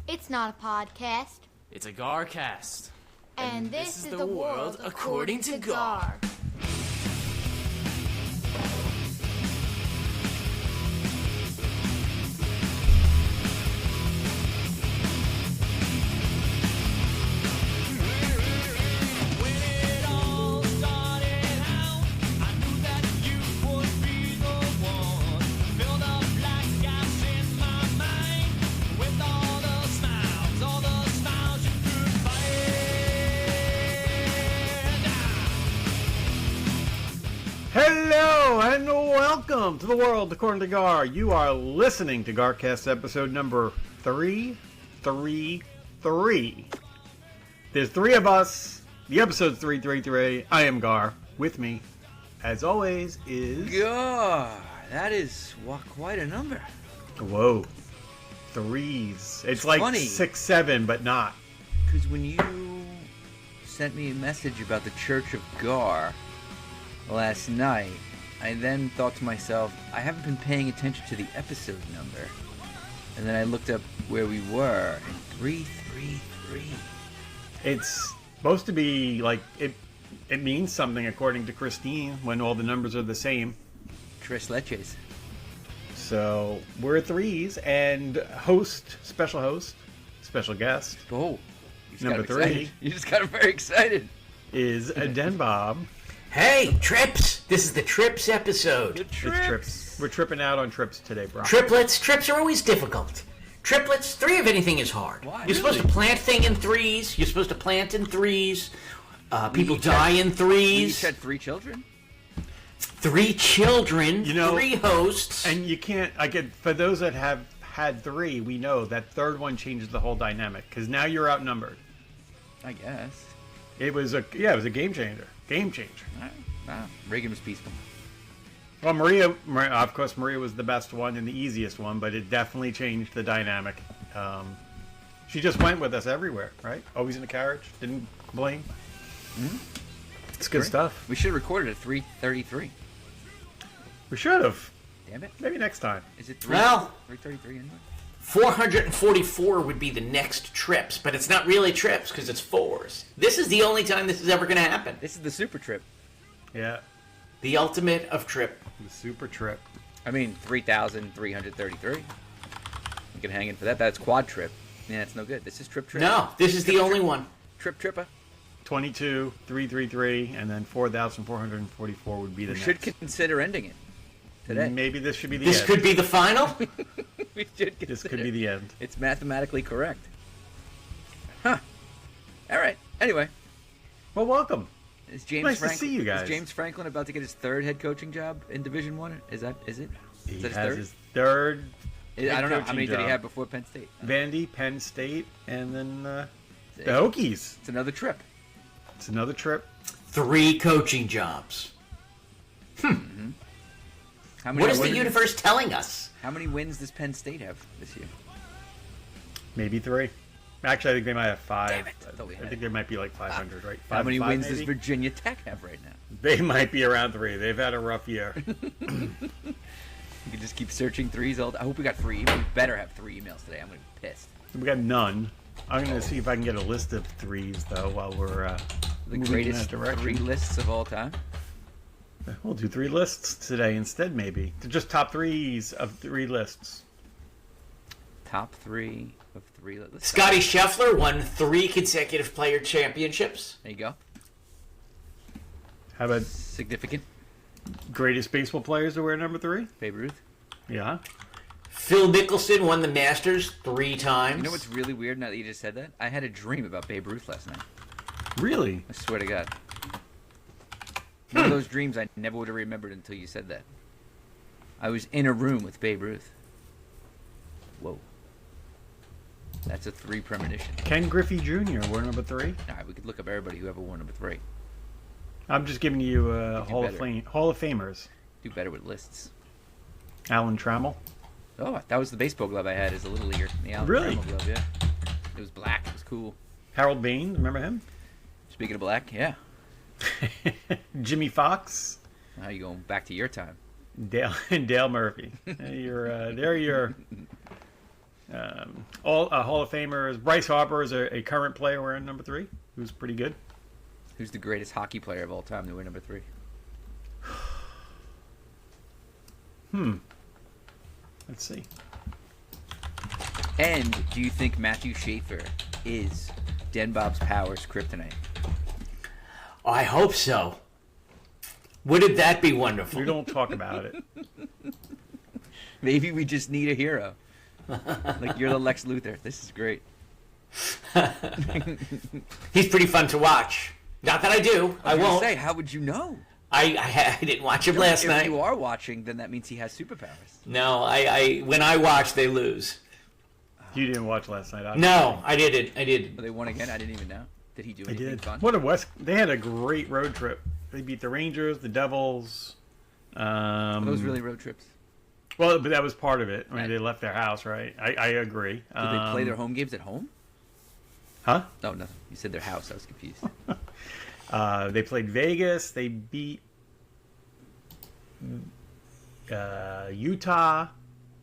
It's not a podcast. It's a Garcast. And this is the world according to Gar. Hello and welcome to the world according to Gar. You are listening to Garcast episode number 333. There's three of us. The episode's 333. I am Gar. With me, as always, is... God, that is quite a number. Whoa. Threes. It's like funny. 6, 7, but not. Because when you sent me a message about the Church of Gar last night, I then thought to myself, I haven't been paying attention to the episode number. And then I looked up where we were, and 333. It's supposed to be like... It means something according to Christine when all the numbers are the same. Tres leches. So we're threes, and special guest, Oh, you just Number got him excited. 3. You just got him very excited. is Den Bob. Hey, Trips! This is the Trips episode. It's trips. We're tripping out on trips today, bro. Trips are always difficult. Triplets, 3 of anything is hard. Why? You're supposed to plant thing in threes. You're supposed to plant in threes. People die in You threes. had 3 children? 3 children, You know- 3 hosts. And you can't. For those that have had 3, we know that third one changes the whole dynamic because now you're outnumbered. I guess. It was a game changer. Reagan was peaceful. Well, Maria, of course, Maria was the best one and the easiest one, but it definitely changed the dynamic. She just went with us everywhere, right? Always in the carriage, didn't complain. Mm-hmm. It's good stuff. We should have recorded at 3:33. We should have. Damn it. Maybe next time. Is it 3? Well- 3:33 anyway? 444 would be the next Trips, but it's not really Trips because it's 4s. This is the only time this is ever going to happen. This is the super trip. Yeah, The ultimate of Trip. the super trip. I mean, 3,333. You can hang in for that. That's quad trip. Yeah, it's no good. This is trip. No, this is the only one. Tripper. 22, 333, and then 4,444 would be the We next. should consider ending it today. Maybe this should be the This end. could be the final. We should This could consider- be the end. It's mathematically correct. Huh. All right. Anyway, Well, welcome. is James Nice to Franklin? see you guys. Is James Franklin about to get his 3rd head coaching job in Division One? Is it? He Is that his has 3rd? his third. I head don't know. How coaching many did he job. have before Penn State? Vandy, Penn State, and then the It's Hokies. another trip. It's another trip. 3 coaching jobs. How many, What is the universe telling us? How many wins does Penn State have this year? Maybe 3. Actually, I think they might have 5. Damn it, I thought we had I think it. they might be like 500, right? How many 5, wins does maybe? Virginia Tech have right now? They might be around 3. They've had a rough year. You can just keep searching threes all day. I hope we got 3. We better have 3 emails today. I'm gonna be pissed. We got none. I'm going to see if I can get a list of 3s, though, while we're The moving greatest in that direction. 3 lists of all time. We'll do 3 lists today instead, maybe. Just top 3s of 3 lists. Top 3 of 3 lists. Scotty Scheffler won 3 consecutive player championships. There you go. How about Significant. greatest baseball players to wear number 3? Babe Ruth. Yeah. Phil Mickelson won the Masters 3 times. You know what's really weird now that you just said that? I had a dream about Babe Ruth last night. Really? I swear to God. One of those dreams I never would have remembered until you said that. I was in a room with Babe Ruth. Whoa. That's a 3 premonition. Ken Griffey Jr. wore number 3. Alright, we could look up everybody who ever wore number 3. I'm just giving you do Hall of better. Famers. Do better with lists. Alan Trammell. Oh, that was the baseball glove I had as a little leaguer. The Alan Really? Trammell glove, yeah. It was black. It was cool. Harold Bain. Remember him? Speaking of black, yeah. Jimmy Fox. Now you going back to your time. Dale Murphy. They're your All Hall of Famers. Bryce Harper is a current player wearing number 3, who's pretty good. Who's the greatest hockey player of all time to wear number 3? Let's see. And do you think Matthew Schaefer is Den Bob's Powers kryptonite? Oh, I hope so. Wouldn't that be wonderful? We don't talk about it. Maybe we just need a hero. Like, you're the Lex Luthor. This is great. He's pretty fun to watch. Not that I do. I was gonna won't. say, how would you know? I didn't watch him last night. If you are watching, then that means he has superpowers. No, when I watch, they lose. You didn't watch last night, obviously. No, I didn't. But they won again? I didn't even know. Did he do They anything did. fun? What a West! They had a great road trip. They beat the Rangers, the Devils. Are those really road trips? Well, but that was part of it. I mean, Right. they left their house, right? I agree. Did they play their home games at home? Huh? No, nothing. You said their house. I was confused. They played Vegas. They beat Utah.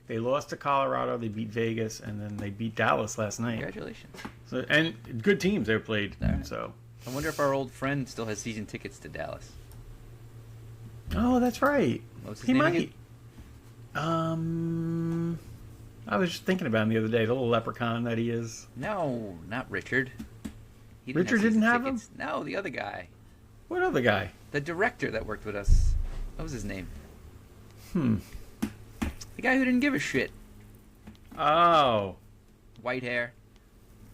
They lost to Colorado. They beat Vegas, and then they beat Dallas last night. Congratulations. So, and good teams they played. All right. So, I wonder if our old friend still has season tickets to Dallas. oh, that's right. What's his He name might. again? I was just thinking about him the other day. The little leprechaun that he is. No, not Richard. He Richard season didn't have tickets. No, the other guy. What other guy? The director that worked with us. What was his name? The guy who didn't give a shit. Oh, White hair.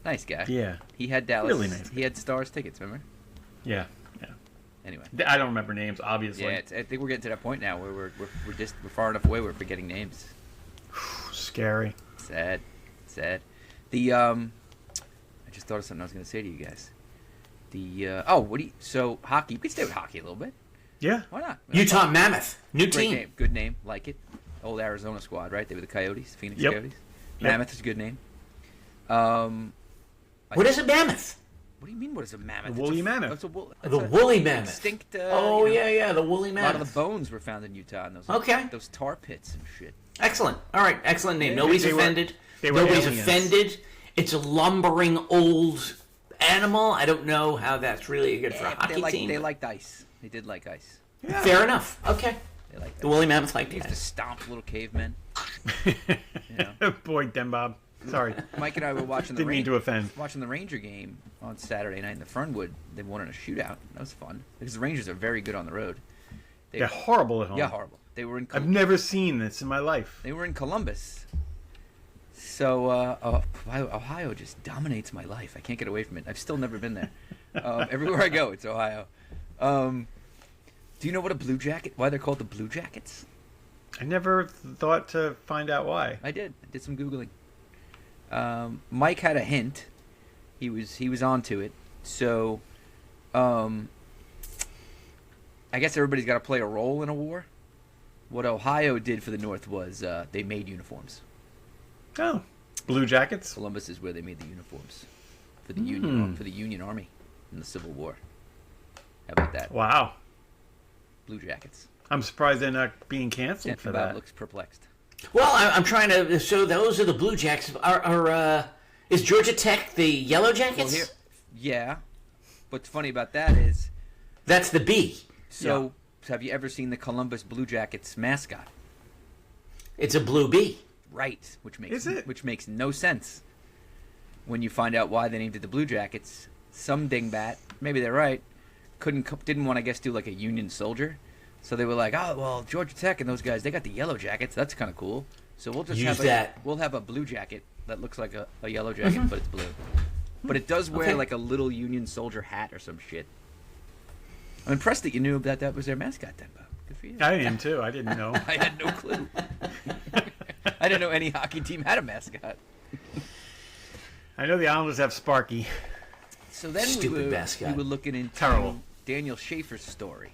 Nice guy. yeah, He had Dallas. Really nice He had Stars tickets, remember? yeah. Anyway. I don't remember names, obviously. Yeah, I think we're getting to that point now where we're far enough away we're forgetting names. Scary. Sad. I just thought of something I was going to say to you guys. So hockey. We can stay with hockey a little bit. Yeah. Why not? Utah Mammoth, new Great team. name. Good name. Like it. Old Arizona squad, right? They were the Coyotes, Phoenix Yep. Coyotes. Yep. Mammoth is a good name. What is a mammoth? What do you mean? What is a mammoth? The woolly mammoth. It's a The woolly mammoth. Extinct. Oh yeah, the woolly A lot of mammoth. the bones were found in Utah, and Okay. those tar pits and shit. Excellent. All right, excellent name. Yeah, Nobody's they were- offended. they were Nobody's aliens. offended. It's a lumbering old animal. I don't know how that's really good for a hockey team. They liked ice. They did like ice. Yeah. Fair enough. Okay. They liked The ice. woolly mammoth like They used to stomp little cavemen. Boy, Den Bob. Sorry. Mike and I were watching the Didn't mean to offend. watching the Ranger game on Saturday night in the Fernwood. They won in a shootout. That was fun because the Rangers are very good on the road. They're horrible at home. Yeah, horrible. They were in. I've never seen this in my life. They were in Columbus. So Ohio just dominates my life. I can't get away from it. I've still never been there. Everywhere I go, it's Ohio. Do you know what a Blue Jacket? Why they're called the Blue Jackets? I never thought to find out why. I did. I did some googling. Mike had a hint. He was onto it. So, I guess everybody's got to play a role in a war. What Ohio did for the North was they made uniforms. Oh, Blue Jackets. Columbus is where they made the uniforms for the Union Army in the Civil War. How about that? Wow. Blue Jackets. I'm surprised they're not being canceled And for Bob that. looks perplexed. Well, I'm trying to. So those are the Blue Jackets. Is Georgia Tech the Yellow Jackets? Yeah. What's funny about that is, That's the B. so have you ever seen the Columbus Blue Jackets mascot? It's a blue B. Right, which Is it? makes no sense when you find out why they named it the Blue Jackets. Some dingbat, maybe they're right, didn't want to, I guess, do like a Union soldier, so they were like, oh well, Georgia Tech and those guys, they got the Yellow Jackets. That's kind of cool. So we'll just Use have that. We'll have a blue jacket that looks like a yellow jacket, but it's blue. But it does wear Okay. like a little Union soldier hat or some shit. I'm impressed that you knew that was their mascot, then, Bob. Good for you. I am too. I didn't know. I had no clue. I didn't know any hockey team had a mascot. I know the Islanders have Sparky. So then Stupid mascot. we were looking into Terrible. Daniel Schaefer's story.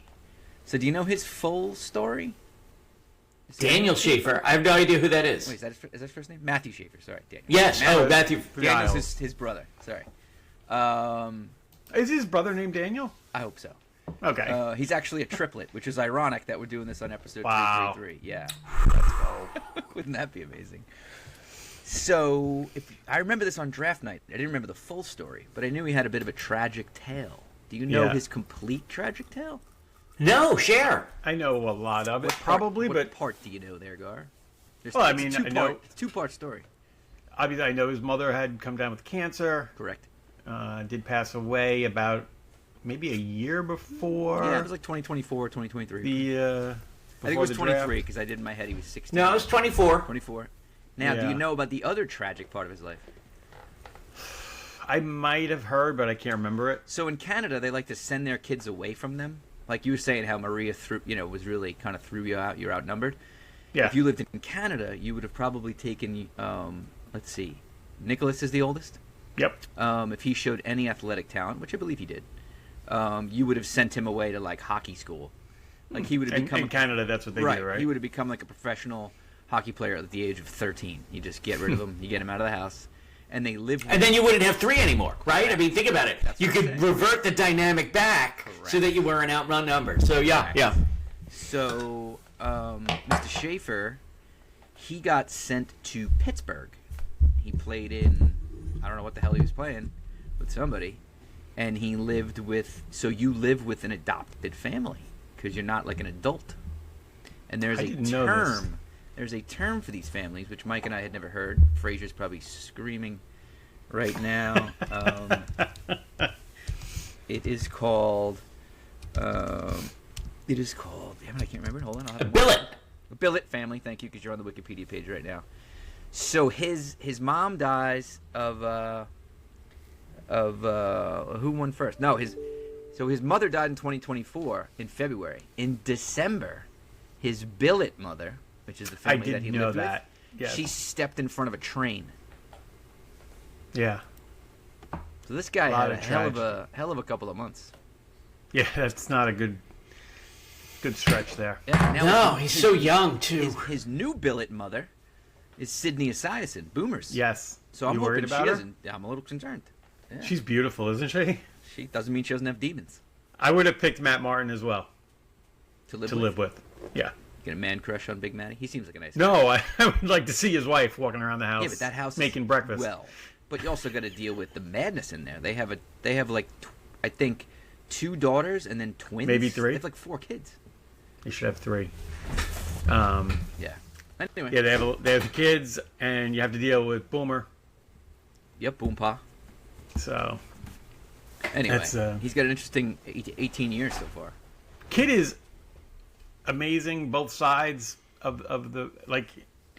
So do you know his full story? Is it- Daniel Schaefer. I have no idea who that is. Wait, is that his first name? Matthew Schaefer. Sorry, Daniel. Yes. Matthew- Oh, Matthew. Daniel's Isles. his brother. Sorry. Is his brother named Daniel? I hope so. Okay. He's actually a triplet, which is ironic that we're doing this on episode Wow. 333. Yeah. Let's go. Wouldn't that be amazing? So, if I remember this on draft night, I didn't remember the full story, but I knew he had a bit of a tragic tale. Do you know Yeah. his complete tragic tale? No, share. I know a lot of it, What part- probably, what but part do you know there, Gar? There's, Well, I it's mean, a I two-part, know- it's a two-part story. obviously I know his mother had come down with cancer. Correct. Did pass away about maybe a year before. Yeah, it was like 2024, 2023. the. I think it was before the 23 draft. because I did in my head he was 16. No, it's 24. 24. Now, do Yeah. you know about the other tragic part of his life? I might have heard, but I can't remember it. So in Canada, they like to send their kids away from them. Like you were saying, how Maria was really kind of threw you out. You're outnumbered. Yeah. If you lived in Canada, you would have probably taken. Let's see, Nicholas is the oldest. Yep. If he showed any athletic talent, which I believe he did, you would have sent him away to like hockey school. Like he would have become In Canada, that's what they right. do, right? He would have become like a professional hockey player at the age of 13. You just get rid of him. You get him out of the house, and they live. And then you wouldn't have 3 anymore, right? I mean, think about it. That's You what I'm could saying. revert the dynamic back so Correct. that you weren't outrun numbered. So, yeah, Correct. yeah. So, Mr. Schaefer, he got sent to Pittsburgh. He played in, I don't know what the hell he was playing, with somebody. And he lived with, so you live with an adopted family because you're not like an adult. And there's I a didn't know this. term. There's a term for these families, which Mike and I had never heard. Fraser's probably screaming right now. It is called. It is called. Damn it, I can't remember. Hold on. I'll have A it. billet. A billet family. Thank you, because you're on the Wikipedia page right now. So his mom dies of who won first? No, his mother died in 2024 in February. In December, his billet mother, which is the I family that did he know lived that. with, Yes. she stepped in front of a train. Yeah. So this guy Lot had a of hell of a couple of months. Yeah, that's not a good stretch there. Yeah, now No, his- he's so young, too. His new billet mother is Sydney Esiason, Boomers. Yes. So I'm you worried hoping she about her? doesn't. I'm a little concerned. Yeah. She's beautiful, isn't she? She doesn't mean she doesn't have demons I would have picked Matt Martin as well to live to with. live with. Yeah. Get a man crush on Big Matty. He seems like a nice guy. No, I would like to see his wife walking around the house. Yeah, but that house making is, breakfast. Well, but you also got to deal with the madness in there. They have like I think 2 daughters and then twins. Maybe 3. They have like 4 kids. You should have 3. Yeah. Anyway. Yeah, they have the kids, and you have to deal with Boomer. Yep. Boom pa. So Anyway, That's, he's got an interesting 18 years so far. Kid is amazing. Both sides of the like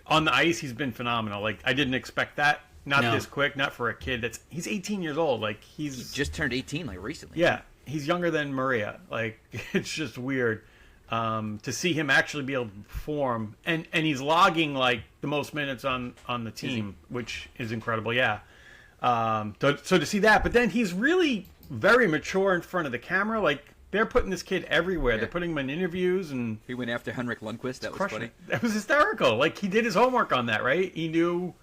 on the ice, he's been phenomenal. Like I didn't expect that. Not No. this quick. Not for a kid he's 18 years old. Like he's Just turned 18 like recently. yeah, he's younger than Maria. Like it's just weird to see him actually be able to perform, and he's logging like the most minutes on the team, which is incredible. Yeah. So to see that, but then he's really very mature in front of the camera. Like they're putting this kid everywhere. Yeah. They're putting him in interviews and He went after Henrik Lundqvist. That was crushing funny. it. That was hysterical. Like he did his homework on that, right? He knew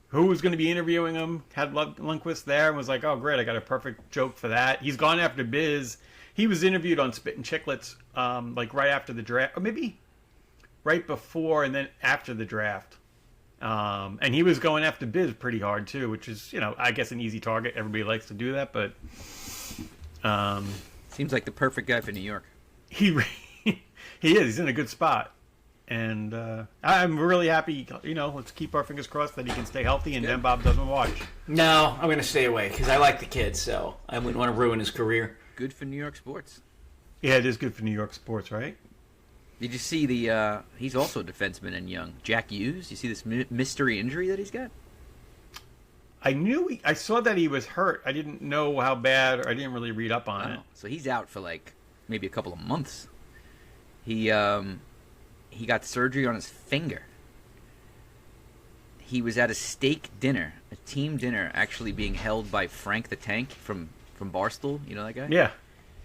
who was going to be interviewing him. Had Lundqvist there and was like, "Oh, great! I got a perfect joke for that." He's gone after Biz. He was interviewed on Spit and Chicklets, like right after the draft, or maybe right before and then after the draft. And he was going after Biz pretty hard too, which is, I guess an easy target. Everybody likes to do that, but Seems like the perfect guy for New York. he he is. He's in a good spot, and I'm really happy. Let's keep our fingers crossed that he can stay healthy and Good. then Bob doesn't watch. No, I'm going to stay away because I like the kid, so I wouldn't want to ruin his career. Good for New York sports. Yeah, it is good for New York sports, right? Did you see he's also a defenseman and young. Jack Hughes, you see this mystery injury that he's got? I saw that he was hurt. I didn't know how bad, or I didn't really read up on it. So he's out for like maybe a couple of months. He got surgery on his finger. He was at a steak dinner, a team dinner, actually being held by Frank the Tank from Barstool. You know that guy?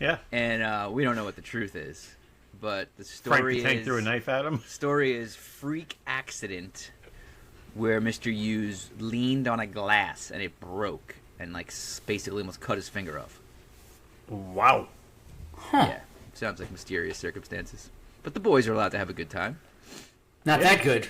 Yeah. And we don't know what the truth is, but the Frank story the Tank is threw a knife at him. story is freak accident where Mr. Hughes leaned on a glass and it broke and basically almost cut his finger off. Wow. Yeah, sounds like mysterious circumstances. But the boys are allowed to have a good time. Not that good.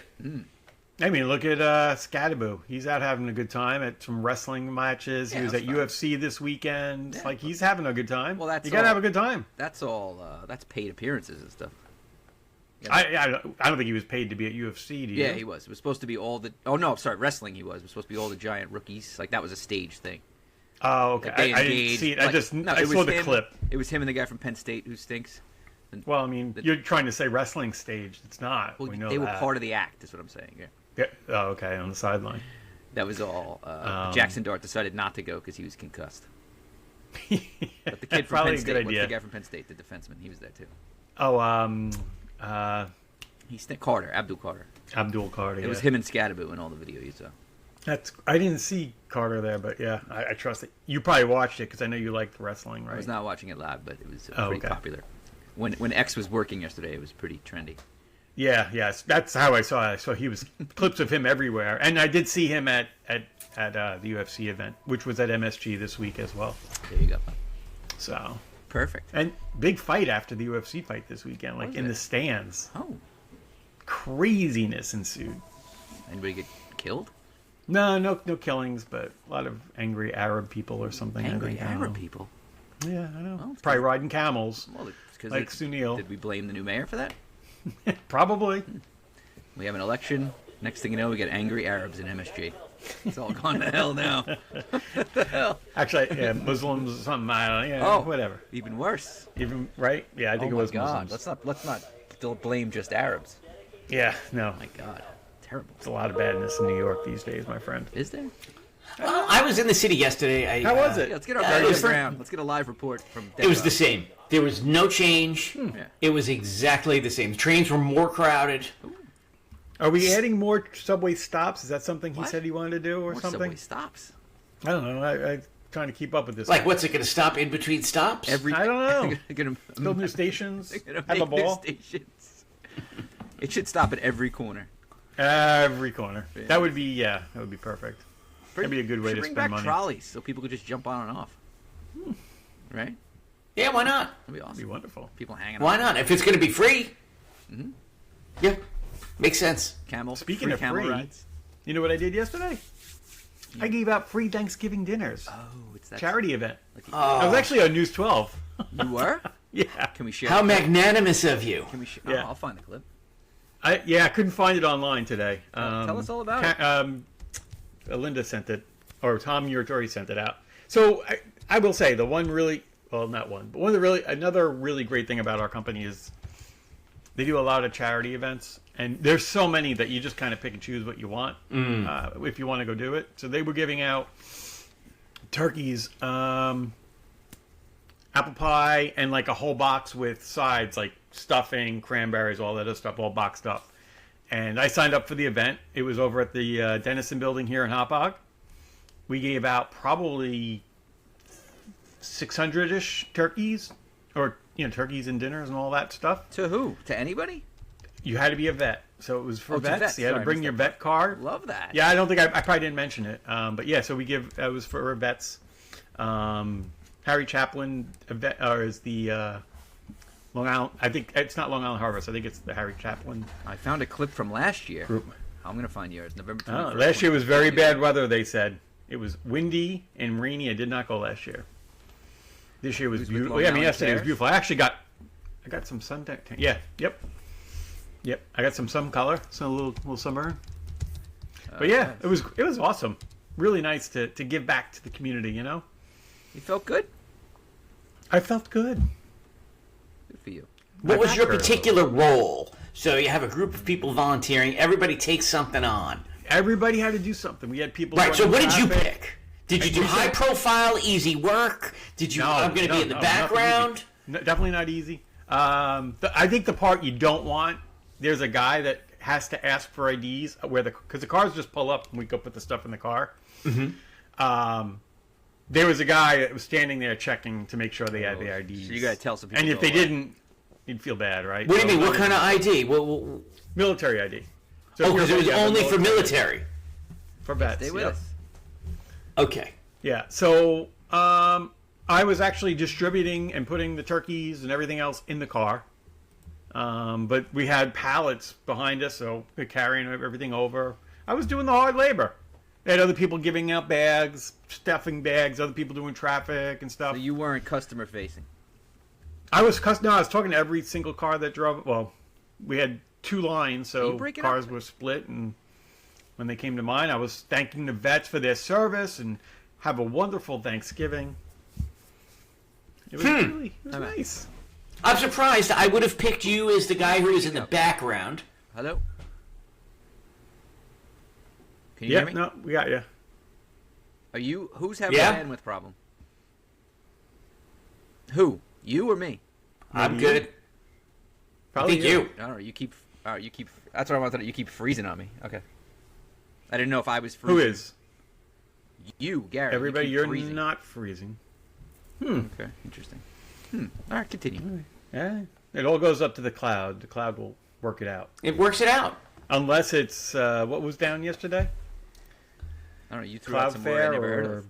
I mean, look at Scadaboo. He's out having a good time at some wrestling matches. Yeah, He was that's at fine. UFC this weekend. Yeah. Like, he's having a good time. Well, that's you gotta all- have a good time. That's all. That's paid appearances and stuff. I don't think he was paid to be at UFC. Do you? Yeah, he was. It was supposed to be all the. Oh no, sorry, wrestling. He was. It was supposed to be all the giant rookies. Like that was a stage thing. Oh, okay. Like, they I didn't engaged, see it. like- I just no, I it saw was the him- clip. It was him and the guy from Penn State who stinks. Well, I mean, you're trying to say wrestling stage. It's not. Well, we know they were that. part of the act. Is what I'm saying. Yeah. Yeah. Oh, okay. On the sideline. That was all. Jackson Dart decided not to go because he was concussed. But the kid from Probably Penn a good State, what's idea. the guy from Penn State, the defenseman, he was there too. Oh, Carter, Abdul Carter. Abdul Carter. It was him and Scadaboo in all the video you saw. That's. I didn't see Carter there, but yeah, I trust it. You probably watched it because I know you liked wrestling, right? I was not watching it live, but it was Oh, pretty okay. popular. When X was working yesterday, it was pretty trendy. Yeah, yes, that's how I saw it. I saw he was clips of him everywhere, and I did see him at the UFC event, which was at MSG this week as well. There you go. So, Perfect. and big fight after the UFC fight this weekend, like Was in it? the stands. Oh, Craziness ensued. anybody get killed? No killings, but a lot of angry Arab people or something. I Angry think. I don't Arab know. people. Yeah, I know. Well, it's Probably good. riding camels, Well, it's because like Sunil. Did we blame the new mayor for that? Probably. We have an election. Next thing you know, we get angry Arabs in MSG. It's all gone to hell now. What the hell? Actually, yeah, Muslims or something. I don't know. Yeah, Oh, whatever. Even worse. Even right? Yeah, I think Oh it my was God! Muslims. Let's not still blame just Arabs. Yeah, no. My God, terrible. There's a lot of badness in New York these days, my friend. Is there? Well, I was in the city yesterday. How was it? Yeah, let's get our Yeah, boots it on was the ground. Let's get a live report from. It was the Denver. same. There was no change. Yeah. It was exactly the same. The trains were more crowded. Are we adding more subway stops? Is that something he What? said he wanted to do or More something? subway stops. I don't know. I'm trying to keep up with this. Like, what's it going to stop in between stops? Every. I don't know. They're gonna, Build new stations. they're gonna Have a make new ball. stations. It should stop at every corner. Every corner. That would be that would be perfect. That'd be a good way Should to bring spend back money. trolleys so people could just jump on and off. Right? Yeah, why not? That'd be That'd be awesome. wonderful. People hanging. Why on. not? If it's going to be free. Yeah, makes sense. Camel. Speaking free of camel free, rides. You know what I did yesterday? I gave out free Thanksgiving dinners. Oh, it's that Charity event. Like, I was actually on News 12. you were? Yeah. Can we share? How the clip? magnanimous of you. Can we share? Yeah. Oh, I'll find the clip. I couldn't find it online today. Tell us all about it. Linda sent it, or Tom Uritori sent it out. So I will say the one really, well, not one, but another really great thing about our company is they do a lot of charity events, and there's so many that you just kind of pick and choose what you want if you want to go do it. So they were giving out turkeys, apple pie, and like a whole box with sides like stuffing, cranberries, all that other stuff, all boxed up. And I signed up for the event. It was over at the Dennison building here in Hauppauge. We gave out probably 600-ish turkeys, or turkeys and dinners and all that stuff. To who? To anybody? You had to be a vet, so it was for Oh, to vets. vets. You had Sorry, to I bring missed your that vet card. Love that. Yeah, I don't think I probably didn't mention it, but yeah. So it was for vets. Harry Chaplin is the Long Island. I think it's not Long Island Harvest. I think it's the Harry Chaplin I found a clip from last year. group. I'm gonna find yours. November 21st. Last year was very bad weather. They said it was windy and rainy. I did not go last year. This year was with beautiful. Long Yeah, I mean Island yesterday was Bears? beautiful. I got some sun. Yeah. Yep. I got some sun color. So a little sunburn. But yeah, nice. it was awesome. Really nice to give back to the community. You felt good. I felt good. Good for you. What My was your back hurt a particular role? So you have a group of people volunteering. Everybody takes something on. Everybody had to do something. We had people. Right. So running what did you traffic. pick? Did you I do think high so. profile, easy work? Did you? I'm going to be in the nothing easy. background. No, definitely not easy. I think the part you don't want, there's a guy that has to ask for IDs because the cars just pull up and we go put the stuff in the car. Mm-hmm. There was a guy that was standing there checking to make sure they had the IDs. So you gotta tell some people. And if to they go away. didn't, you'd feel bad, right? What do you So- mean? What kind of ID? Well, Military ID. So oh, if because it you're- was yeah, only for military. For vets. Stay with yep. us. Okay. Yeah. So I was actually distributing and putting the turkeys and everything else in the car. But we had pallets behind us, so we're carrying everything over. I was doing the hard labor. They had other people giving out bags, stuffing bags, other people doing traffic and stuff. So you weren't customer facing. I was talking to every single car that drove. Well, we had 2 lines, so cars were split, and when they came to mine, I was thanking the vets for their service and have a wonderful Thanksgiving. It was really nice. I'm surprised. I would have picked you as the guy who was in the background. Hello? Can you hear me? No, we got you. Are you? Who's having a bandwidth problem? Who? You or me? I'm good. Probably I think you. I don't know. You keep. That's what I wanted to know. You keep freezing on me. Okay. I didn't know if I was freezing. Who is? You, Gary. Everybody, you you're freezing. not freezing. Okay, interesting. All right, continue. Yeah, it all goes up to the cloud. The cloud will work it out. It works it out. Unless it's what was down yesterday? I don't know. You threw out some word I never heard of.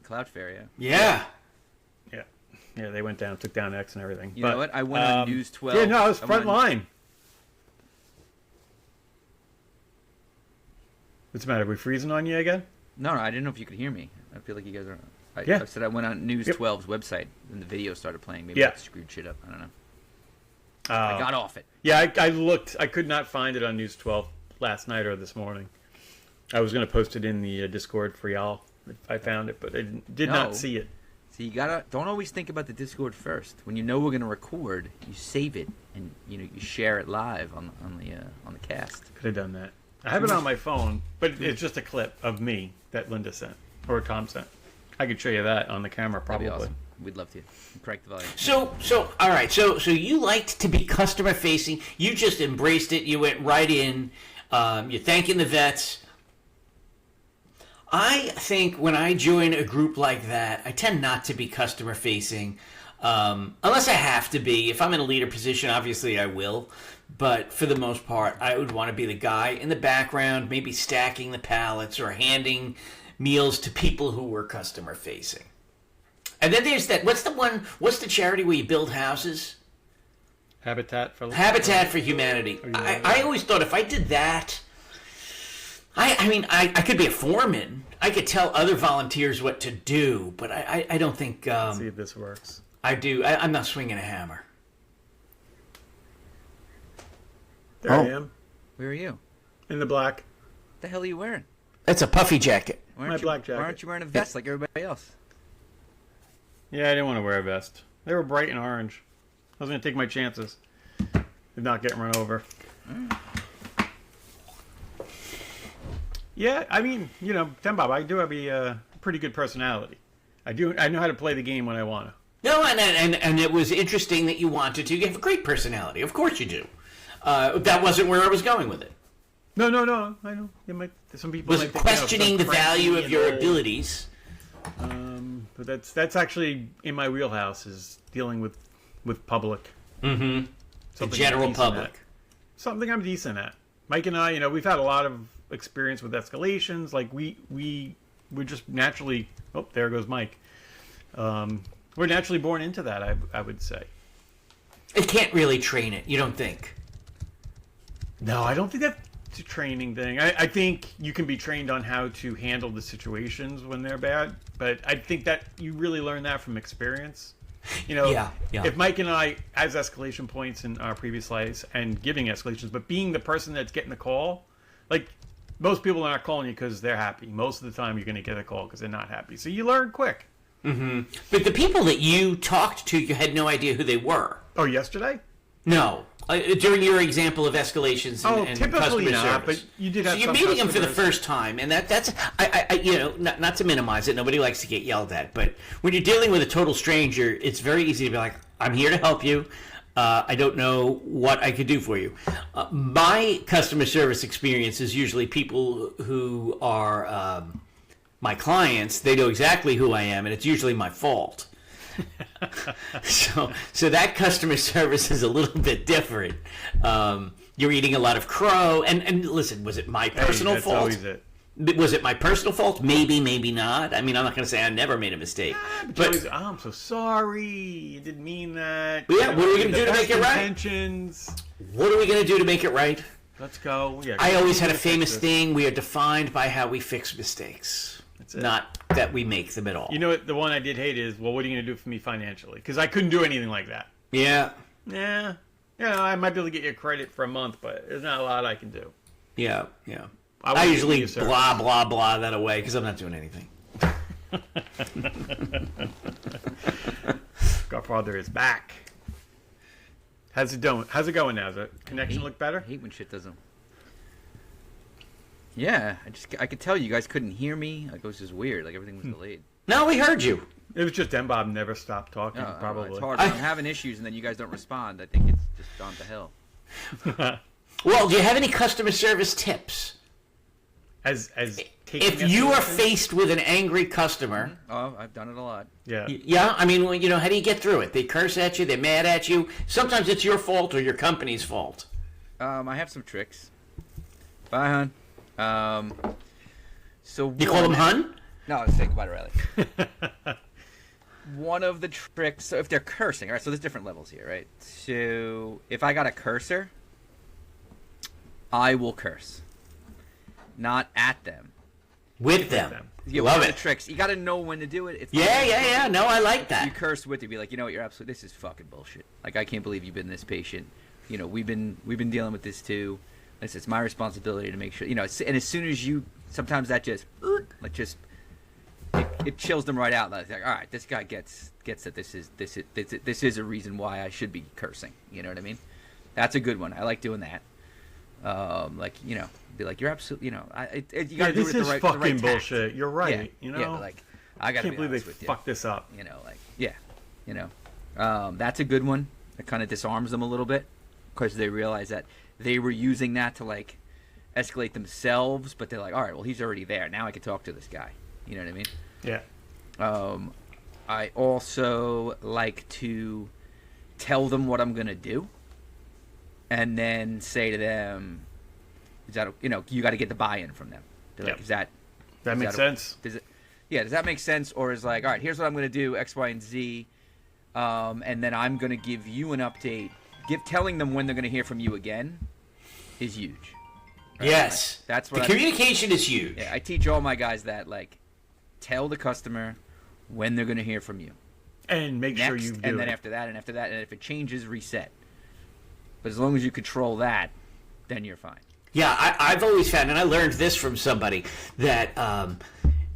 Cloudflare, Yeah. Yeah, they went down, took down X and everything. You know what? I went on News 12. Yeah, no, I was front line. What's the matter? Are we freezing on you again? No, I didn't know if you could hear me. I feel like you guys are. Yeah. I said I went on News 12's website and the video started playing. Maybe I screwed shit up. I don't know. I got off it. Yeah, I looked. I could not find it on News 12 last night or this morning. I was going to post it in the Discord for y'all if I found it, but I did not see it. So you don't always think about the Discord first. When you know we're going to record, you save it and you share it live on the cast. Could have done that. I have it on my phone, but it's just a clip of me that Linda sent or Tom sent. I could show you that on the camera probably. That'd be awesome. We'd love to. Crank the volume. So all right. So you liked to be customer facing. You just embraced it. You went right in. You're thanking the vets. I think when I join a group like that, I tend not to be customer facing, unless I have to be. If I'm in a leader position, obviously I will. But for the most part, I would want to be the guy in the background, maybe stacking the pallets or handing meals to people who were customer facing. And then there's that. What's the charity where you build houses? Habitat for Humanity. I always thought if I did that, I could be a foreman. I could tell other volunteers what to do, but I don't think. Let's see if this works. I'm not swinging a hammer. There I am. Where are you? In the black. What the hell are you wearing? That's a puffy jacket. My black jacket. Why aren't you wearing a vest like everybody else? Yeah, I didn't want to wear a vest. They were bright and orange. I was going to take my chances. Did not get run over. Yeah, I mean, Ten Bob, I do have a pretty good personality. I know how to play the game when I want to. No, and it was interesting that you wanted to. You have a great personality. Of course you do. That wasn't where I was going with it. No. I know. Some people was questioning the value of your abilities. But that's actually in my wheelhouse, is dealing with public. Mm-hmm. The general public. Something I'm decent at. Mike and I, we've had a lot of experience with escalations. Like we're just naturally. Oh, there goes Mike. We're naturally born into that. I would say. It can't really train it. You don't think? No, I don't think that's a training thing. I think you can be trained on how to handle the situations when they're bad, but I think that you really learn that from experience. Yeah. If Mike and I, as escalation points in our previous lives, and giving escalations, but being the person that's getting the call, like most people are not calling you because they're happy. Most of the time, you're going to get a call because they're not happy. So you learn quick. Mm-hmm. But the people that you talked to, you had no idea who they were. Oh, yesterday? No. During your example of escalations and typically customer not, service. but you did have so you're some meeting them for the customers. first time, and that's not to minimize it. Nobody likes to get yelled at, but when you're dealing with a total stranger, it's very easy to be like, "I'm here to help you. I don't know what I could do for you." My customer service experience is usually people who are my clients. They know exactly who I am, and it's usually my fault. So that customer service is a little bit different. You're eating a lot of crow, and listen, was it my personal fault? Always it. Was it my personal fault? Maybe, maybe not. I mean, I'm not going to say I never made a mistake. But I'm so sorry. You didn't mean that. Yeah, what are we going to do to make it right? Intentions. What are we going to do to make it right? Let's go. Yeah. I always had a fix famous this. thing. We are defined by how we fix mistakes, That's it. not that we make them at all. You know what? The one I did hate is, well, what are you going to do for me financially? Because I couldn't do anything like that. Yeah, Yeah. I might be able to get you credit for a month, but there's not a lot I can do. yeah. I I wouldn't usually give you a service. blah, blah, blah that away because I'm not doing anything. Godfather is back. How's it going? How's it going now? Does the connection look better? I hate when shit doesn't. Yeah, I could tell you guys couldn't hear me. Like, it was just weird. Like, everything was delayed. No, we heard you. It was just M. Bob never stopped talking. No, Probably. it's hard. When I'm having issues and then you guys don't respond. I think it's just gone to hell. Well, do you have any customer service tips? As taking If you are escalation? faced with an angry customer, Oh, I've done it a lot. Yeah. yeah, I mean, well, how do you get through it? They curse at you, they're mad at you. Sometimes it's your fault or your company's fault. I have some tricks. Bye, hon. So You call them hun? No, I was saying goodbye to Riley. One of the tricks, so if they're cursing, all right, so there's different levels here, right? So if I got a cursor, I will curse. Not at them. With them. Yeah, Love one of it. the tricks. You got to know when to do it. If Yeah. No, I like You that. curse with it, be like, you know what, you're absolutely, this is fucking bullshit. Like, I can't believe you've been this patient. You know, we've been dealing with this too. It's my responsibility to make sure, and as soon as you, sometimes that just, it chills them right out. Like, all right, this guy gets that this is a reason why I should be cursing. You know what I mean? That's a good one. I like doing that. Be like, you're absolutely, you gotta do This it at is the right fucking tact. bullshit. You're right. Yeah, You know. yeah, but like, I I gotta can't be believe they honest with you. fucked this up. That's a good one. It kind of disarms them a little bit because they realize that they were using that to like escalate themselves, but they're like, all right, well, he's already there. Now I can talk to this guy. You know what I mean? Yeah. I also like to tell them what I'm gonna do, and then say to them, "Is that you got to get the buy-in from them?" They're like, Yep. "Is that That makes sense. Does it? Yeah. Does that make sense? Or is like, all right, here's what I'm gonna do, X, Y, and Z, and then I'm gonna give you an update. Telling them when they're gonna hear from you again is huge. Right? Yes. Like, that's the what communication is huge. I teach all my guys that, like, tell the customer when they're going to hear from you. And make Next, sure you do and then it. after that, and if it changes, reset. But as long as you control that, then you're fine. Yeah, I've always found, and I learned this from somebody, that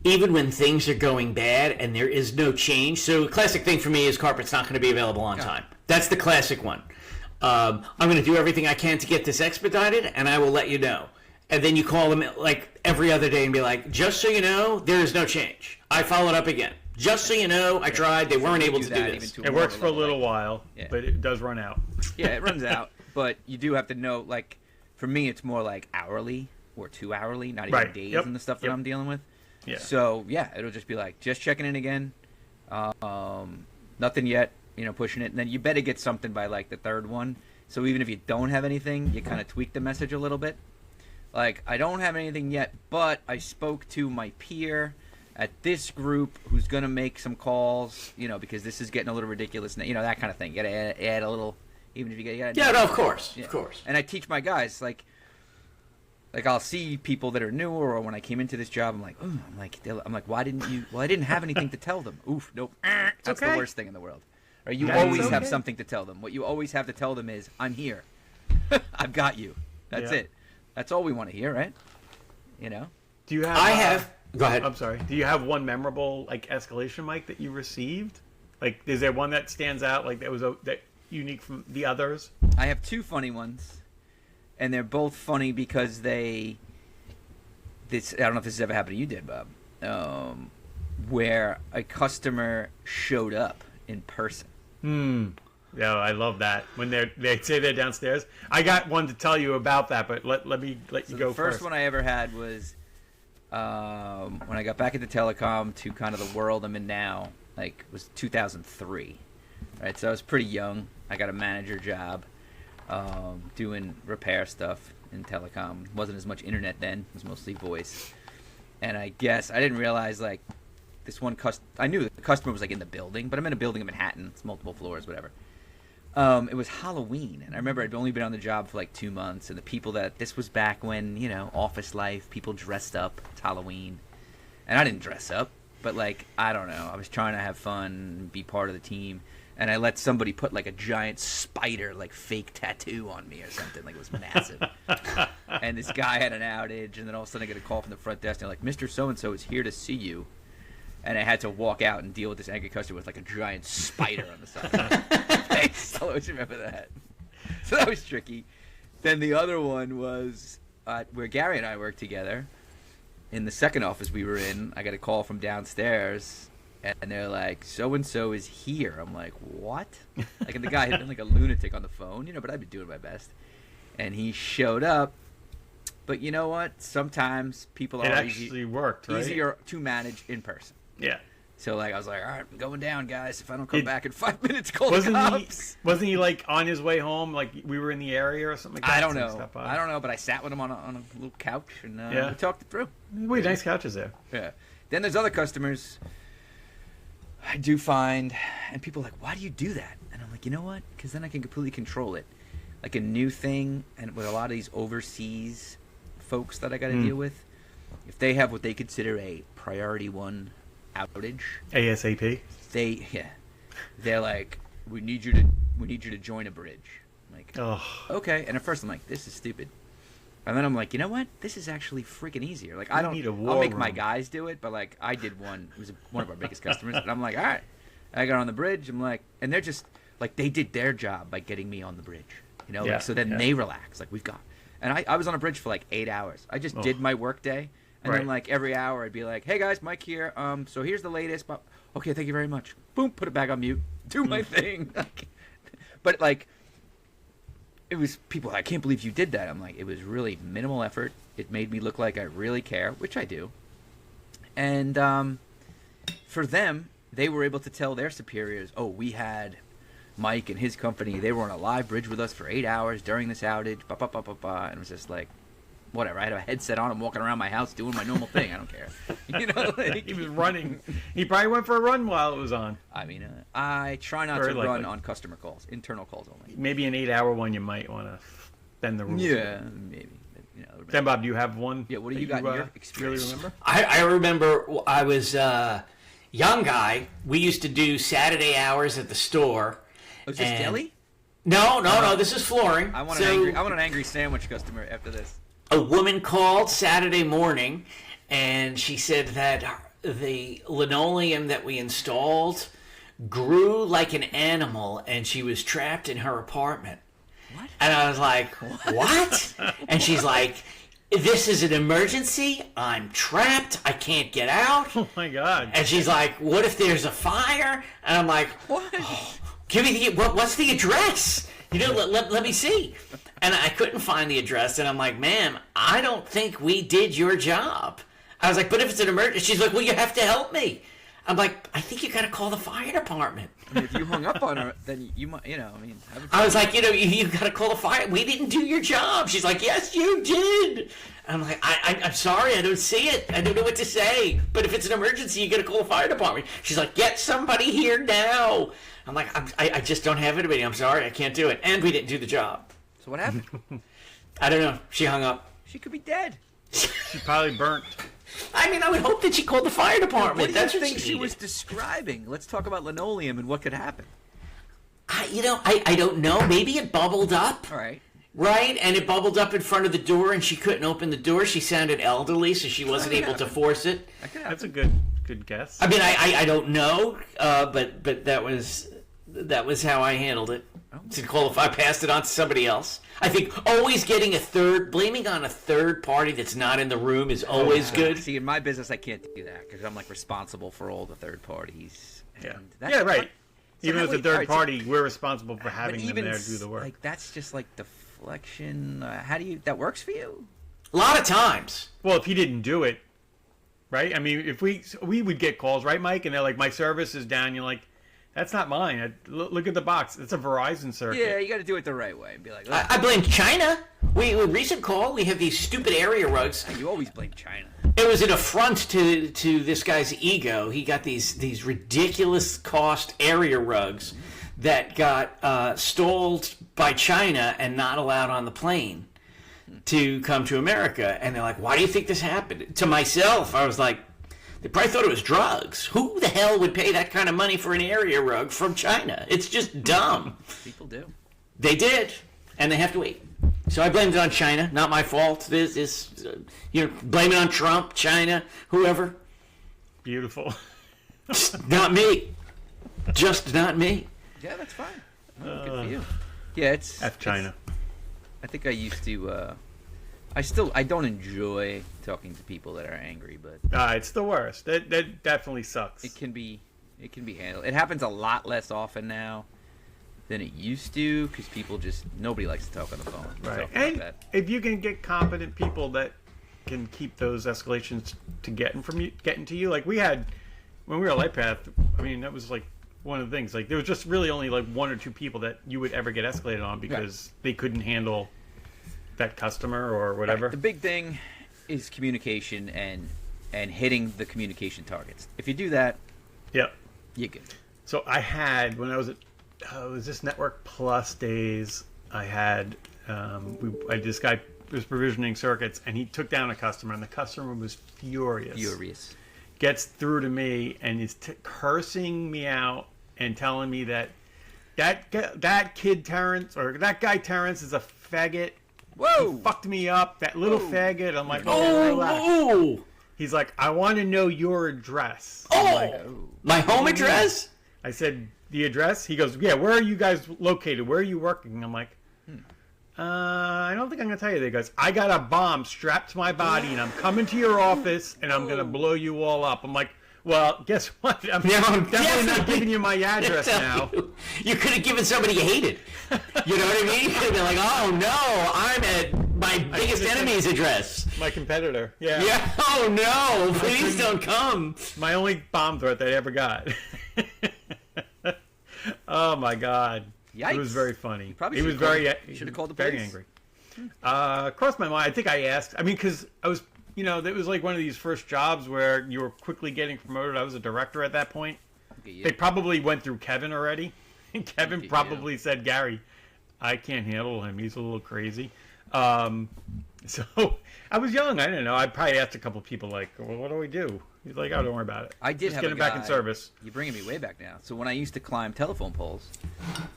even when things are going bad and there is no change, so a classic thing for me is carpet's not going to be available on time. That's the classic one. I'm going to do everything I can to get this expedited, and I will let you know. And then you call them like every other day and be like, just so you know, there is no change. I followed up again. Just so you know, I tried. They weren't able to do that this. even to It works for a level, little like- while, Yeah. but it does run out. Yeah, it runs out. But you do have to know, like, for me, it's more like hourly or 2 hourly, not even Right. days Yep. and the stuff that Yep. I'm dealing with. Yeah. So, yeah, it'll just be like, just checking in again. Nothing yet, pushing it. And then you better get something by, like, the third one. So even if you don't have anything, you kind of tweak the message a little bit. Like, I don't have anything yet, but I spoke to my peer at this group who's going to make some calls, because this is getting a little ridiculous. That kind of thing. You got to add a little, even if you get... Yeah, no, of course. Yeah. Of course. And I teach my guys, like I'll see people that are newer, or when I came into this job, I'm like, ooh, I'm like, why didn't you? Well, I didn't have anything to tell them. Oof, nope. That's okay. the worst thing in the world. Or you That's always have okay. something to tell them. What you always have to tell them is, I'm here. I've got you. That's Yeah. it. That's all we want to hear, right? Do you have? I have... Go ahead. I'm sorry. Do you have one memorable escalation mic that you received? Like, is there one that stands out that was that unique from the others? I have two funny ones, and they're both funny because I don't know if this has ever happened to you, did Bob? Where a customer showed up in person. Yeah, I love that when they say they're downstairs. I got one to tell you about that, but let you go The first one I ever had was when I got back into telecom to kind of the world I'm in now. Like, it was 2003, right? So I was pretty young. I got a manager job doing repair stuff in telecom. Wasn't as much internet then. It was mostly voice. And I guess I didn't realize, like, this one I knew the customer was, like, in the building, but I'm in a building in Manhattan. It's multiple floors, whatever. It was Halloween, and I remember I'd only been on the job for like 2 months, and the people this was back when, office life, people dressed up. It's Halloween. And I didn't dress up, but like, I don't know. I was trying to have fun, be part of the team, and I let somebody put like a giant spider, like fake tattoo on me or something. Like it was massive. And this guy had an outage, and then all of a sudden I get a call from the front desk, and they're like, Mr. So-and-so is here to see you. And I had to walk out and deal with this angry customer with like a giant spider on the side of my face. I'll always remember that. So that was tricky. Then the other one was where Gary and I worked together. In the second office we were in, I got a call from downstairs, and they're like, so-and-so is here. I'm like, what? Like, and the guy had been like a lunatic on the phone, but I'd been doing my best. And he showed up. But you know what? Sometimes people are worked, right? easier to manage in person. Yeah. So like I was like, all right, I'm going down, guys. If I don't come back in 5 minutes, call the cops. Wasn't he like on his way home? Like we were in the area or something like that? I don't know. But I sat with him on a little couch and we talked it through. Wait, nice couches there. Yeah. Then there's other customers I do find, and people are like, why do you do that? And I'm like, you know what? Because then I can completely control it. Like a new thing, and with a lot of these overseas folks that I got to deal with, if they have what they consider a priority one outage, ASAP. They're like, we need you to join a bridge. I'm like, oh, okay. And at first I'm like, this is stupid. And then I'm like, you know what? This is actually freaking easier. Like I'll make my guys do it, but like I did one. It was one of our biggest customers, and I'm like, all right. I got on the bridge. I'm like, and they're just like, they did their job by getting me on the bridge. So then they relax. Like we've got, and I was on a bridge for like 8 hours. I just did my work day. And then, like, every hour I'd be like, hey, guys, Mike here. So here's the latest. But okay, thank you very much. Boom, put it back on mute. Do my thing. But, like, it was people, I can't believe you did that. I'm like, it was really minimal effort. It made me look like I really care, which I do. And for them, they were able to tell their superiors, oh, we had Mike and his company. They were on a live bridge with us for 8 hours during this outage. And it was just like, whatever. I had a headset on. I'm walking around my house doing my normal thing. I don't care. Like, he was running. He probably went for a run while it was on. I mean, I try not to run on customer calls, internal calls only. Maybe an 8-hour one you might want to bend the rules. Yeah, maybe. Then, Bob, do you have one? Yeah, what do you got in your experience? Really remember? I remember I was a young guy. We used to do Saturday hours at the store. Was this deli? No. This is flooring. I want an angry sandwich customer after this. A woman called Saturday morning, and she said that the linoleum that we installed grew like an animal, and she was trapped in her apartment. What? And I was like, what? And she's like, this is an emergency. I'm trapped. I can't get out. Oh, my God. And she's like, what if there's a fire? And I'm like, what? Oh, give me what's the address? Let me see. And I couldn't find the address, and I'm like, ma'am, I don't think we did your job. I was like, but if it's an emergency, she's like, well, you have to help me. I'm like, I think you got to call the fire department. I mean, if you hung up on her, then you might, I was like, you got to call the fire. We didn't do your job. She's like, yes, you did. I'm like, I'm sorry, I don't see it. I don't know what to say. But if it's an emergency, you got to call the fire department. She's like, get somebody here now. I'm like, I just don't have anybody. I'm sorry, I can't do it. And we didn't do the job. So what happened? I don't know. She hung up. She could be dead. She probably burnt. I mean, I would hope that she called the fire department. That's what she was describing. Let's talk about linoleum and what could happen. I don't know. Maybe it bubbled up. All right. Right? And it bubbled up in front of the door, and she couldn't open the door. She sounded elderly, so she wasn't able to force it. That's a good guess. I mean, I don't know, but that was how I handled it. To qualify, I passed it on to somebody else. I think always blaming on a third party that's not in the room is always good. See, in my business, I can't do that because I'm like responsible for all the third parties. Yeah, right. Even as a third party, we're responsible for having them there do the work. Like that's just like deflection. How do you? That works for you? A lot of times. Well, if he didn't do it, right? I mean, if we would get calls, right, Mike? And they're like, my service is down. You're like, that's not mine. Look at the box. It's a Verizon circuit. Yeah, you got to do it the right way and be like, I blame China. We recent call. We have these stupid area rugs. You always blame China. It was an affront to this guy's ego. He got these ridiculous cost area rugs that got stalled by China and not allowed on the plane to come to America. And they're like, why do you think this happened? To myself, I was like, they probably thought it was drugs. Who the hell would pay that kind of money for an area rug from China? It's just dumb. People do. They did, and they have to wait. So I blamed it on China. Not my fault. This blame it on Trump, China, whoever. Beautiful. Not me. Just not me. Yeah, that's fine. Good for you. Yeah, it's F China. I think I used to. I don't enjoy talking to people that are angry, but It's the worst. That definitely sucks. it can be handled. It happens a lot less often now than it used to because nobody likes to talk on the phone. Right. Talk And about that. if you can get competent people that can keep those escalations to getting to you, like we had when we were at Lightpath, I mean, that was like one of the things. Like there was just really only like one or two people that you would ever get escalated on because they couldn't handle that customer or whatever. Right. The big thing is communication and hitting the communication targets. If you do that, Yep. you're good. So I had when I was at it was this Network Plus days. I had this guy was provisioning circuits, and he took down a customer, and the customer was furious. Gets through to me and is cursing me out and telling me that kid Terrence or that guy Terrence is a faggot. Whoa! He fucked me up. That little faggot. I'm like, relax. Oh! He's like, I want to know your address. Oh! I'm like, My home address? I said, the address? He goes, yeah, where are you guys located? Where are you working? I'm like, I don't think I'm going to tell you that. He goes, I got a bomb strapped to my body, and I'm coming to your office, and I'm going to blow you all up. I'm like, well, guess what? I'm definitely not giving you my address now. You could have given somebody you hated. You know what I mean? You could have been like, oh, no, I'm at my biggest enemy's address. My competitor. Yeah. Yeah, oh, no, please don't come. My only bomb threat that I ever got. Oh, my God. Yikes. It was very funny. Probably He was should have called the very police. angry. Crossed my mind. I think I asked. I mean, because I was, it was like one of these first jobs where you were quickly getting promoted. I was a director at that point. They probably went through Kevin already. And Kevin probably said, Gary, I can't handle him. He's a little crazy. So I was young. I didn't know. I probably asked a couple people, like, well, what do we do? He's like, oh, don't worry about it. I did Just have get a him back in guy- service. You're bringing me way back now. So when I used to climb telephone poles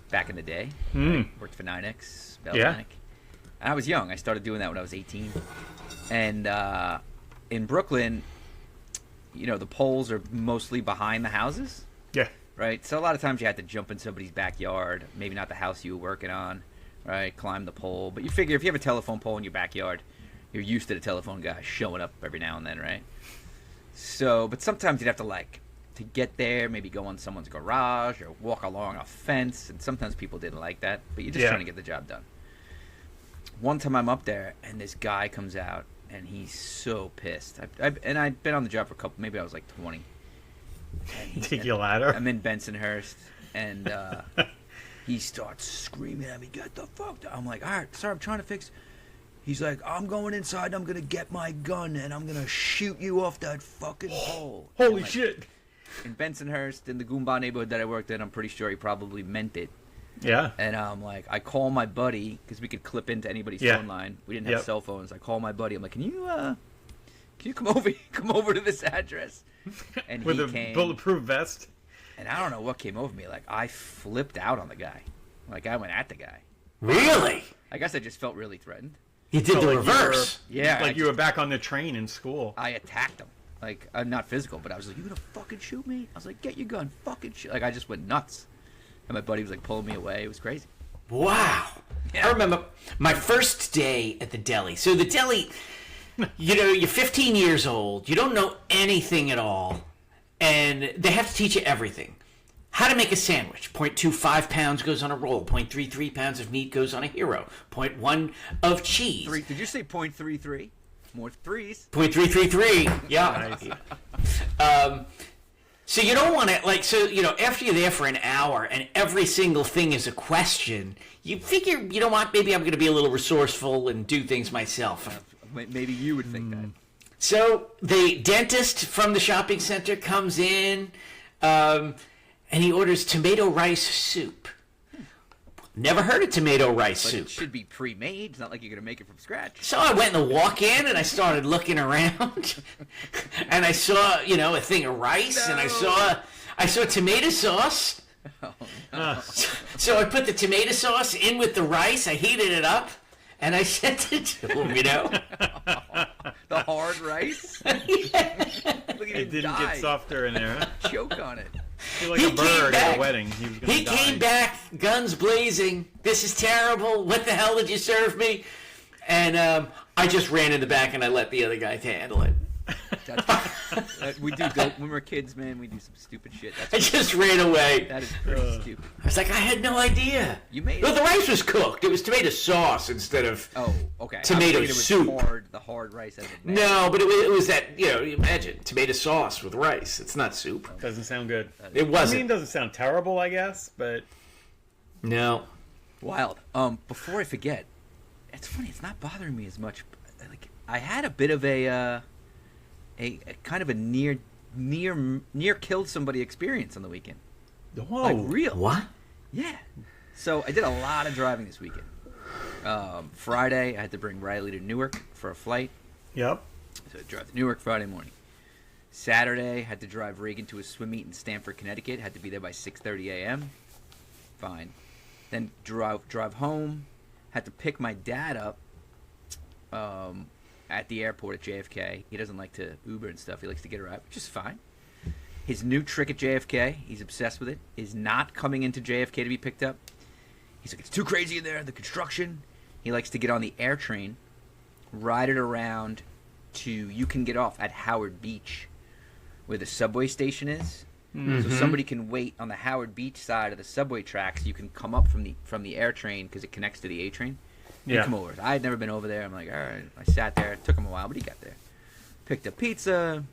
back in the day, I worked for 9X, Bell Yeah. Atlantic. And I was young. I started doing that when I was 18. And in Brooklyn, the poles are mostly behind the houses, Yeah. right? So a lot of times you had to jump in somebody's backyard, maybe not the house you were working on, right? Climb the pole. But you figure if you have a telephone pole in your backyard, you're used to the telephone guy showing up every now and then, right? So, but sometimes you'd have to get there, maybe go on someone's garage or walk along a fence, and sometimes people didn't like that, but you're just trying to get the job done. One time I'm up there, and this guy comes out, and he's so pissed. And I'd been on the job for maybe I was like 20. Take your ladder. I'm in Bensonhurst, and he starts screaming at me, get the fuck down. I'm like, all right, sir, I'm trying to fix. He's like, I'm going inside, I'm going to get my gun, and I'm going to shoot you off that fucking pole. Holy I'm like, shit. In Bensonhurst, in the Goomba neighborhood that I worked in, I'm pretty sure he probably meant it. Yeah. And I'm like, I call my buddy, because we could clip into anybody's phone line. We didn't have cell phones. I call my buddy. I'm like, can you come over to this address? And With he a came. bulletproof vest. And I don't know what came over me. Like, I flipped out on the guy. Like, I went at the guy. Really? I guess I just felt really threatened. You did the Like you reverse. Yeah, Like you were back on the train in school. I attacked him. Like, I'm not physical, but I was like, you gonna fucking shoot me? I was like, get your gun, fucking shoot. Like, I just went nuts. And my buddy was like pulling me away. It was crazy. Wow. Yeah. I remember my first day at the deli. So the deli, you're 15 years old. You don't know anything at all. And they have to teach you everything. How to make a sandwich. 0.25 pounds goes on a roll. 0.33 pounds of meat goes on a hero. 0.1 of cheese. Did you say 0.33? More threes. 0.333. Yeah. So you don't want to, after you're there for an hour and every single thing is a question, you figure, maybe I'm going to be a little resourceful and do things myself. Maybe you would think that. So the dentist from the shopping center comes in, and he orders tomato rice soup. Never heard of tomato rice But soup. it should be pre-made. It's not like you're gonna make it from scratch. So I went in the walk-in and I started looking around, and I saw, a thing of rice, and I saw tomato sauce. So I put the tomato sauce in with the rice. I heated it up, and I sent it to him. The hard rice. Look at It didn't get softer in there. Huh? Choke on it. Feel like He a came bird back. at a wedding. He was gonna He die. came back, guns blazing. This is terrible. What the hell did you serve me? And I just ran in the back and I let the other guy handle it. We do dope when we're kids, man. We do some stupid shit. I just ran away. That is pretty stupid. I was like, I had no idea. You made Well, it. the rice was cooked. It was tomato sauce instead of. Oh, okay. Tomato I was soup. The hard rice. As a No, but it was that, imagine tomato sauce with rice. It's not soup. Doesn't sound good. It I mean, wasn't. it doesn't sound terrible, I guess, but No. Wild. Before I forget, it's funny. It's not bothering me as much. Like I had a bit of a kind of a near killed somebody experience on the weekend. whoa, Like real. What? Yeah. So I did a lot of driving this weekend. Friday, I had to bring Riley to Newark for a flight. Yep. So I drove to Newark Friday morning. Saturday, had to drive Reagan to a swim meet in Stamford, Connecticut. Had to be there by 6:30 a.m. Fine. Then drive home. Had to pick my dad up at the airport at JFK. He doesn't like to Uber and stuff. He likes to get a ride, which is fine. His new trick at JFK, he's obsessed with it, is not coming into JFK to be picked up. He's like, it's too crazy in there, the construction. He likes to get on the air train, ride it around to, you can get off at Howard Beach, where the subway station is. So somebody can wait on the Howard Beach side of the subway tracks. You can come up from the air train because it connects to the A train. You Yeah. come over. I had never been over there. I'm like, all right. I sat there. It took him a while, but he got there. Picked up pizza.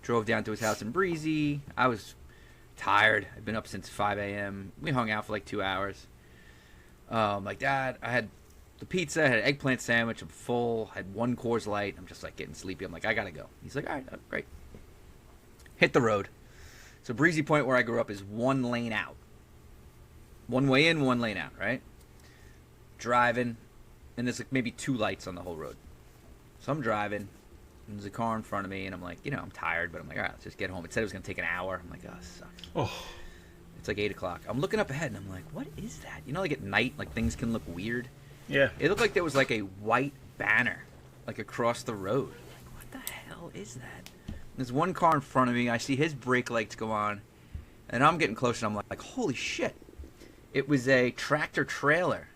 Drove down to his house in Breezy. I was tired. I'd been up since 5 a.m. We hung out for like 2 hours. Like, Dad, I had the pizza. I had an eggplant sandwich. I'm full. I had one Coors Light. I'm just like getting sleepy. I'm like, I gotta go. He's like, all right, great. Hit the road. So Breezy Point, where I grew up, is one lane out. One way in, one lane out, right? Driving, and there's like maybe 2 lights on the whole road. So I'm driving, and there's a car in front of me, and I'm like, I'm tired, but I'm like, all right, let's just get home. It said it was going to take an hour. I'm like, oh, this sucks. Oh, It's like 8 o'clock. I'm looking up ahead, and I'm like, what is that? Like at night, like things can look weird. yeah. It looked like there was like a white banner, like across the road. Like, what the hell is that? There's one car in front of me. I see his brake lights go on, and I'm getting closer. And I'm like, holy shit! It was a tractor trailer,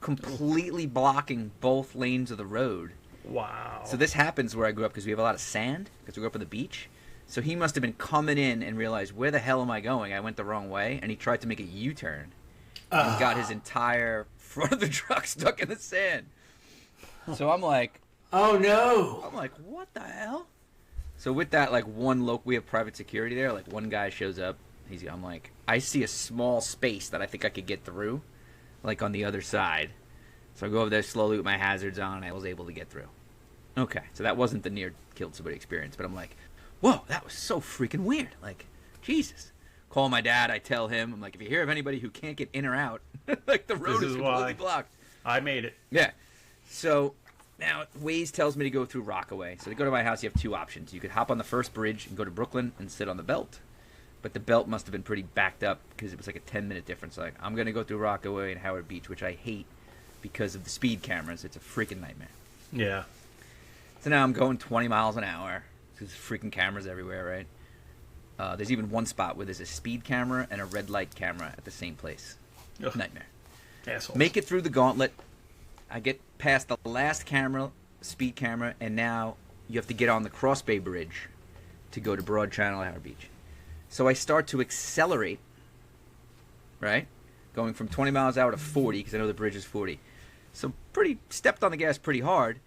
completely blocking both lanes of the road. Wow. So this happens where I grew up because we have a lot of sand because we grew up on the beach. So he must have been coming in and realized, where the hell am I going? I went the wrong way, and he tried to make a U-turn. And got his entire front of the truck stuck in the sand. So I'm like, Oh, no. what the hell? So with that, like we have private security there. Like one guy shows up. I'm like, I see a small space that I think I could get through, like on the other side. So I go over there slowly with my hazards on, and I was able to get through. Okay, so that wasn't the near killed somebody experience, but I'm like, whoa, that was so freaking weird. Like, Jesus. Call my dad. I tell him, I'm like, if you hear of anybody who can't get in or out, like the road This is is completely why. blocked. I made it. Yeah. So now Waze tells me to go through Rockaway. So to go to my house, you have 2 options. You could hop on the first bridge and go to Brooklyn and sit on the belt. But the belt must have been pretty backed up because it was like a 10-minute difference. Like, I'm going to go through Rockaway and Howard Beach, which I hate because of the speed cameras. It's a freaking nightmare. Yeah. So now I'm going 20 miles an hour. There's freaking cameras everywhere, right? There's even one spot where there's a speed camera and a red light camera at the same place. Ugh. Nightmare. Assholes. Make it through the gauntlet. I get past the last camera, speed camera, and now you have to get on the Cross Bay Bridge to go to Broad Channel, Howard Beach. So I start to accelerate, right? Going from 20 miles an hour to 40, because I know the bridge is 40. So stepped on the gas pretty hard,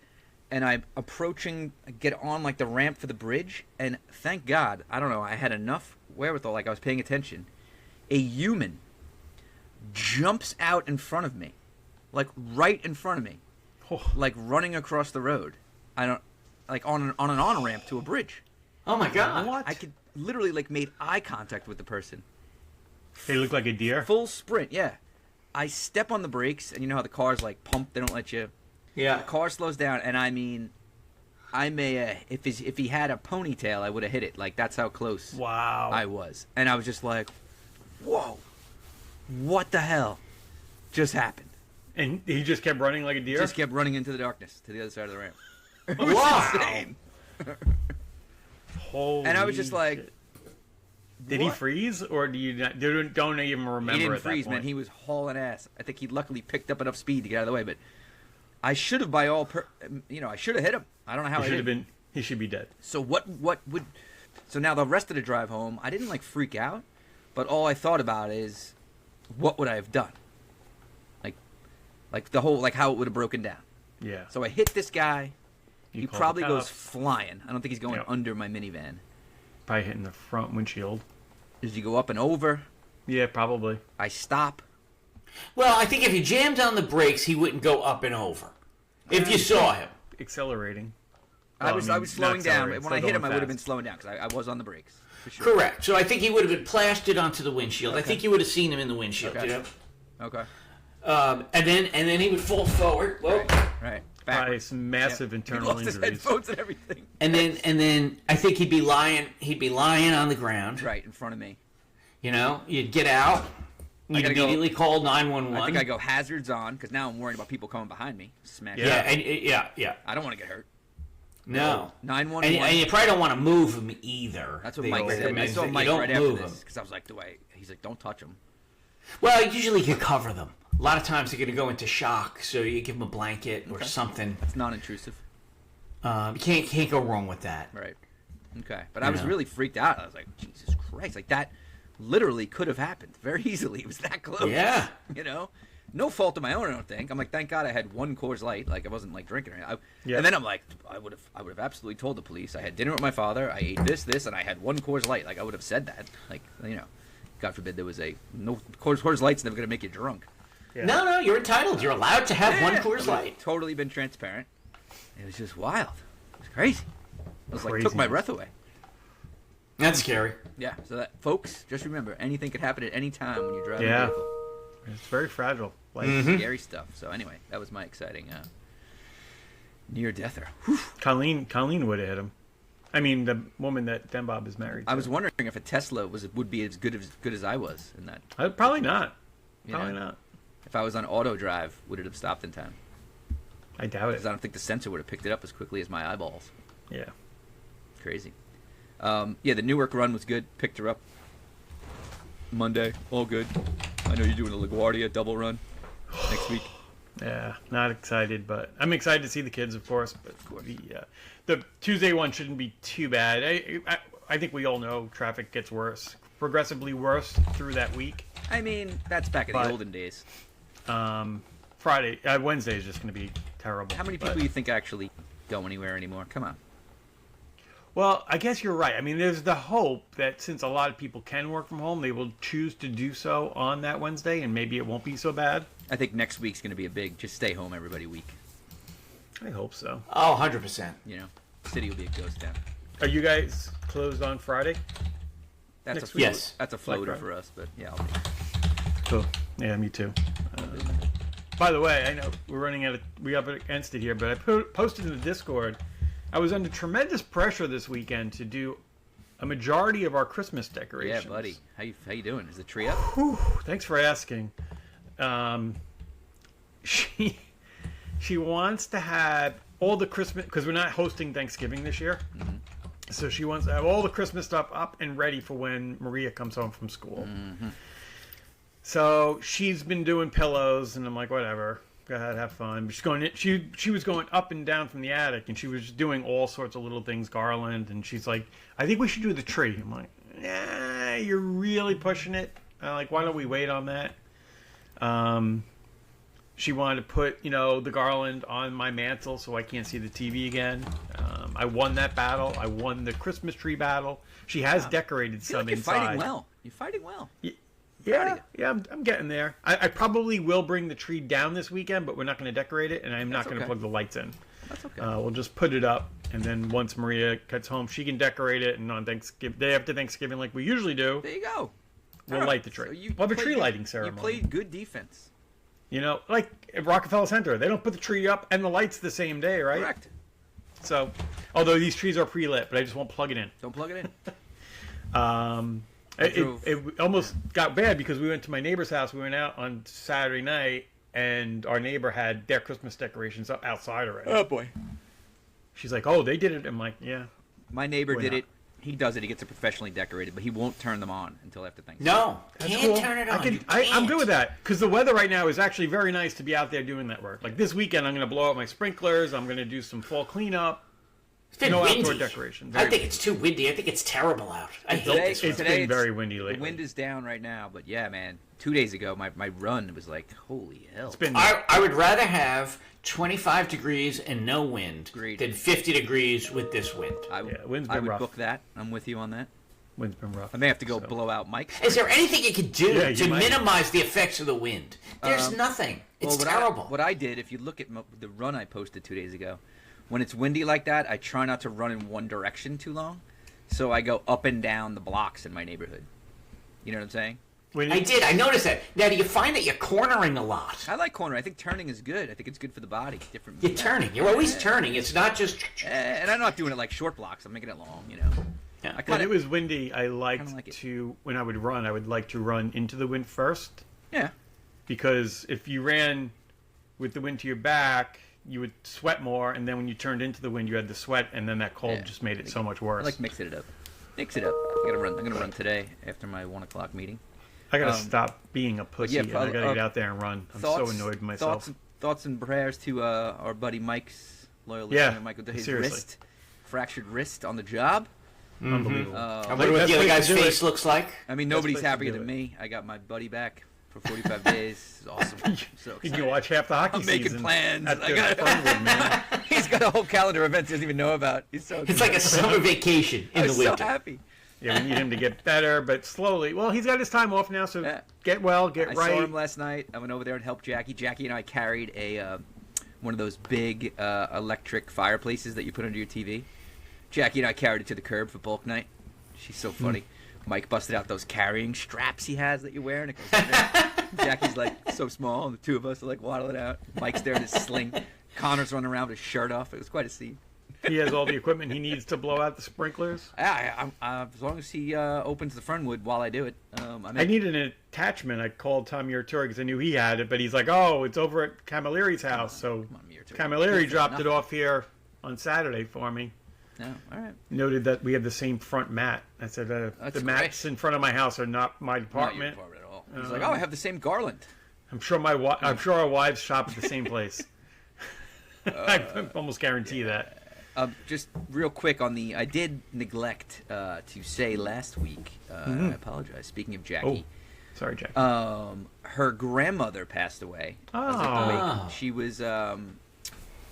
and I'm approaching, get on like the ramp for the bridge, and thank God, I don't know, I had enough wherewithal, like I was paying attention. A human jumps out in front of me, like right in front of me, like running across the road. I don't, like on an on-ramp to a bridge. Oh, my God. What? I could literally like made eye contact with the person. He looked like a deer. Full sprint, yeah. I step on the brakes, and you know how the cars like pump; they don't let you. Yeah. The car slows down, and I mean, I may if he had a ponytail, I would have hit it. Like that's how close Wow. I was, and I was just like, "Whoa, what the hell just happened?" And he just kept running like a deer? Just kept running into the darkness to the other side of the ramp. It was Wow. insane. Holy And I was just like, shit. Did he what? freeze, or do you not, don't even remember He didn't at that freeze, point? man. He was hauling ass. I think he luckily picked up enough speed to get out of the way, but I should have, I should have hit him. I don't know how He I should have did. been. He should be dead. So what would? So now the rest of the drive home, I didn't like freak out, but all I thought about is, what would I have done? Like the whole how it would have broken down. Yeah. So I hit this guy. You He called probably the goes cops. flying. I don't think he's going Yep. under my minivan. Probably hitting the front windshield. Does he go up and over? Yeah, probably. I stop. Well, I think if you jammed on the brakes, he wouldn't go up and over. If you saw him. Accelerating. I Well, was I mean, slowing not down. accelerating, When I still hit him, I going would have been fast. slowing down because I was on the brakes. For sure. Correct. So I think he would have been plastered onto the windshield. I think you would have seen him in the windshield. Okay. You know? Okay. And then he would fall forward. Whoa. Right. Probably Backwards. some massive He internal lost his injuries. headphones and everything. And then I think he'd be lying on the ground. Right in front of me. You know, you'd get out. You'd gotta go- immediately call 911. I think I go hazards on because now I'm worried about people coming behind me. Smash. Yeah. Yeah. I don't want to get hurt. No. 911. And you probably don't want to move him either. That's what They Mike said. I recommend saw that you Mike don't right after move this him. because I was like, he's like, don't touch him. Well, usually you cover them. A lot of times they're going to go into shock, so you give them a blanket or something. It's non-intrusive. You can't go wrong with that. Right. Okay. But I was Yeah. really freaked out. I was like, Jesus Christ. Like that literally could have happened very easily. It was that close. Yeah. You know? No fault of my own, I don't think. I'm like, thank God I had one Coors Light. Like I wasn't like drinking it. Yeah. And then I'm like, I would have absolutely told the police. I had dinner with my father. I ate this, and I had one Coors Light. Like I would have said that. Like, you know, God forbid there was no Coors Light's never gonna make you drunk. Yeah. No, you're entitled. You're allowed to have one Coors Light. Totally been transparent. It was just wild. It was crazy. It was like took Crazy. my breath away. That's scary. Yeah. So that, folks, just remember, anything could happen at any time when you're driving Yeah. a vehicle. It's very fragile. Like Scary stuff. So anyway, that was my exciting near deather. Whew. Colleen would have hit him. I mean, the woman that Den Bob is married to. I was wondering if a Tesla would be as good as I was in that. Probably not. You Probably know? not. If I was on auto drive, would it have stopped in time? I doubt Because I it. don't think the sensor would have picked it up as quickly as my eyeballs. Yeah. Crazy. Yeah, the Newark run was good. Picked her up Monday. All good. I know you're doing a LaGuardia double run next week. Yeah. Not excited, but I'm excited to see the kids, of course. But the Tuesday one shouldn't be too bad. I think we all know traffic gets worse, progressively worse through that week. I mean, that's back in But- the olden days. Wednesday is just going to be terrible. How many but- people do you think actually go anywhere anymore? Come on. Well, I guess you're right. I mean, there's the hope that since a lot of people can work from home, they will choose to do so on that Wednesday, and maybe it won't be so bad. I think next week's going to be a big just stay home everybody week. I hope so. Oh, 100%. You know, city will be a ghost town. Are you guys closed on Friday? That's Next a week. Yes. That's a Black floater Friday. for us, but yeah. I'll be. Cool. Yeah, me too. By the way, I know we're running out of, we up against it here, but I posted in the Discord. I was under tremendous pressure this weekend to do a majority of our Christmas Yeah, decorations. buddy. How you doing? Is the tree up? Whew, thanks for asking. She wants to have all the Christmas, because we're not hosting Thanksgiving this year. Mm-hmm. So she wants to have all the Christmas stuff up and ready for when Maria comes home from school. Mm-hmm. So she's been doing pillows, and I'm like, whatever, go ahead, have fun. But she's going. She was going up and down from the attic, and she was just doing all sorts of little things, garland. And she's like, I think we should do the tree. I'm like, nah, you're really pushing it. I'm like, why don't we wait on that? She wanted to put, the garland on my mantle so I can't see the TV again. I won that battle. I won the Christmas tree battle. She has decorated I feel some like you're inside. fighting well. You're fighting well. Yeah, I'm getting there. I probably will bring the tree down this weekend, but we're not going to decorate it, and I'm not That's going to okay. plug the lights in. That's okay. We'll just put it up, and then once Maria gets home, she can decorate it, and on Thanksgiving, day after Thanksgiving, like we usually do, there you go. we'll All light the right. tree. So you We'll have a played tree good- lighting ceremony. You played good defense. You know, like at Rockefeller Center, they don't put the tree up and the lights the same day, right? Correct. So, although these trees are pre-lit, but I just won't plug it in. Don't plug it in. It almost got bad because we went to my neighbor's house. We went out on Saturday night, and our neighbor had their Christmas decorations up outside already. Oh boy. She's like, "Oh, they did it." I'm like, "Yeah." My neighbor Why did not? it. He does it. He gets it professionally decorated, but he won't turn them on until after Thanksgiving. No, That's can't cool. turn it on. You I'm can't. good with that because the weather right now is actually very nice to be out there doing that work. Like this weekend, I'm going to blow out my sprinklers. I'm going to do some fall cleanup. It's been No windy. outdoor decoration. I Very think it's too windy. I think it's terrible out. I hate Today- this It's weather. been very windy lately. The wind is down right now, but yeah, man. 2 days ago, my run was like, holy hell. It's been I would rather have 25 degrees and no wind Agreed. than 50 degrees with this wind. wind's I been would rough. book that. I'm with you on that. Wind's been rough. I may have to go So- blow out Mike's. Is there anything you could do Yeah, you to might. minimize the effects of the wind? There's nothing. It's Well, terrible. What I did, if you look at the run I posted 2 days ago, when it's windy like that, I try not to run in one direction too long. So I go up and down the blocks in my neighborhood. You know what I'm saying? I did. I noticed that. Now, do you find that you're cornering a lot? I like corner. I think turning is good. I think it's good for the body. Different. You're turning. You're always turning. It's not just. And I'm not doing it like short blocks. I'm making it long. You know. Yeah. I When kind it of. was windy, I liked like it. to when I would run. I would like to run into the wind first Yeah. because if you ran with the wind to your back, you would sweat more, and then when you turned into the wind, you had the sweat, and then that cold Yeah. just made it so much I worse. like mixing it up. Mix it up. I gotta run. I'm gonna run today after my 1:00 meeting. I gotta um, stop being a pussy. yeah, and I gotta uh, get out there and run. I'm so annoyed with myself. Thoughts and prayers to our buddy Mike's loyal Yeah, listener, Michael. His seriously. wrist, fractured wrist on the job. Unbelievable. I Like, wonder what best the other way to guy's do face it. looks like. I mean, nobody's place to happier do than it. me. I got my buddy back for 45 days. It's awesome. I'm so You excited. can watch half the hockey I'm making season plans. at I the got- Fernwood, man. He's got a whole calendar of events he doesn't even know about. He's so. It's like a summer vacation in I'm the so winter. happy. Yeah, we need him to get better, but slowly. Well, he's got his time off now, so Yeah. get well, get I right. saw him last night. I went over there and helped Jackie. Jackie and I carried a one of those big electric fireplaces that you put under your TV. Jackie and I carried it to the curb for bulk night. She's so funny. Mike busted out those carrying straps he has that you wear, and it goes under. Jackie's like so small, and the two of us are like waddling out. Mike's there in his sling. Connor's running around with his shirt off. It was quite a scene. He has all the equipment he needs to blow out the sprinklers. As long as he opens the Fernwood while I do it. I need an attachment. I called Tom Yurtori because I knew he had it, but he's like, "Oh, it's over at Camilleri's house." So Come on, Yurtori. Camilleri dropped it Nothing. off here on Saturday for me. No, all right. Noted that we have the same front mat. I said, That's "The mats great. in front of my house are not my Not your department." department at all. He's like, oh, I have the same garland. I'm sure I'm sure our wives shop at the same place. I can almost guarantee that. Just real quick on the, I did neglect to say last week. I apologize. Speaking of Jackie, Sorry, Jack. her grandmother passed away. as of the Oh. week. She was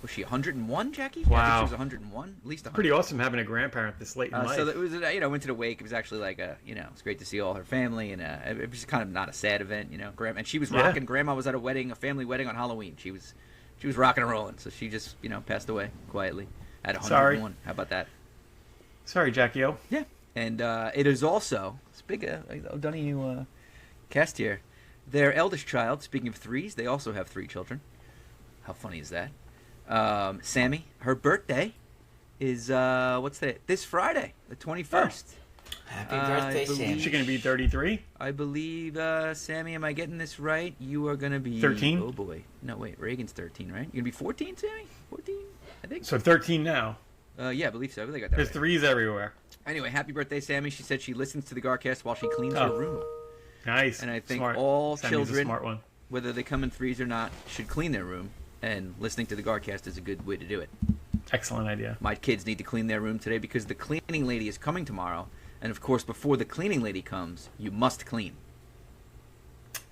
she 101, Jackie? Yeah, I Wow. think she was 101, at least 100. Pretty awesome having a grandparent this late in life. So it was, went to the wake. It was actually like it's great to see all her family, and it was kind of not a sad event, And she was Yeah. rocking. Grandma was at a family wedding on Halloween. She was rocking and rolling. So she just, passed away quietly at 101. Sorry. How about that? Sorry, Jackie O. Yeah. And it is also, speaking of Donahue cast here, their eldest child, speaking of threes, they also have 3 children. How funny is that? Sammy, her birthday is, this Friday, the 21st. Happy I birthday, believe- Sam. Is she going to be 33? I believe, Sammy, am I getting this right? You are going to be... 13? Oh, boy. No, wait, Reagan's 13, right? You're going to be 14, Sammy? 14, I think? So 13 now. Yeah, I believe so. I think I got that There's right. threes everywhere. Anyway, happy birthday, Sammy. She said she listens to the Garcast while she cleans Oh. her room. Nice. And I think Smart. all Sammy's children, a smart one. whether they come in threes or not, should clean their room. And listening to the Garcast is a good way to do it. Excellent idea. My kids need to clean their room today because the cleaning lady is coming tomorrow. And of course, before the cleaning lady comes, you must clean.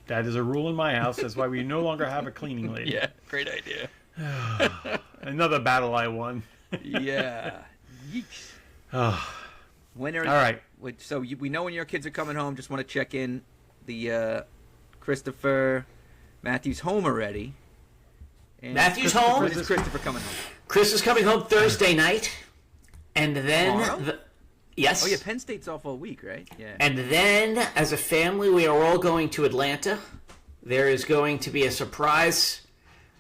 That is a rule in my house. That's why we no longer have a cleaning lady. great idea. Another battle I won. Yeah. Yeesh. Oh, When are all right. So we know when your kids are coming home. Just want to check in. The Christopher Matthews home already. And Matthews Christopher- home? When is Christopher coming home? Chris is coming home Thursday night, and then Tomorrow? yes. Oh yeah, Penn State's off all week, right? Yeah. And then, as a family, we are all going to Atlanta there is going to be a surprise.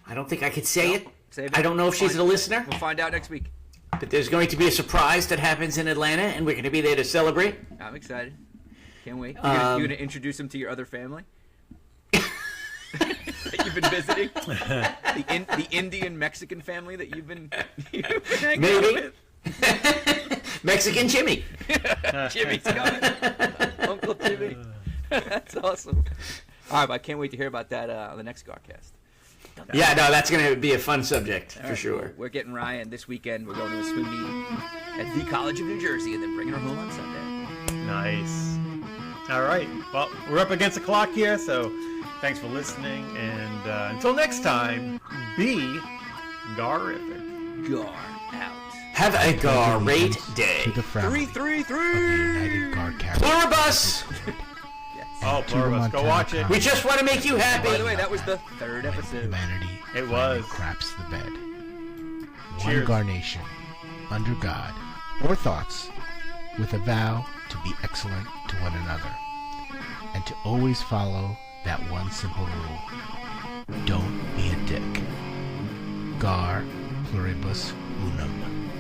I don't think I could say it. Save it. I don't know if she's a listener, We'll find out next week. but there's going to be a surprise that happens in Atlanta, and we're going to be there to celebrate. I'm excited. Can't wait. You're gonna introduce him to your other family that you've been visiting. The Indian Mexican family that you've been hanging out Maybe. with. Mexican Jimmy. Jimmy's coming. Uncle Jimmy. That's awesome. All right, but I can't wait to hear about that on the next Garcast. Yeah, no, that's going to be a fun subject for All right, sure. We're getting Ryan this weekend. We're going to a swim meet at the College of New Jersey and then bringing her home on Sunday. Nice. All right. Well, we're up against the clock here, so thanks for listening. And until next time, be Garific. Gar out. Have a great day. To the family 333. of the United Garcast. Pluribus! Oh, Pluribus, go watch it. We just want to make you happy. By the way, that was the third episode. Humanity It finally was. craps the bed. Cheers. One Garnation, under God, or thoughts, with a vow to be excellent to one another, and to always follow that one simple rule. Don't be a dick. Gar pluribus unum.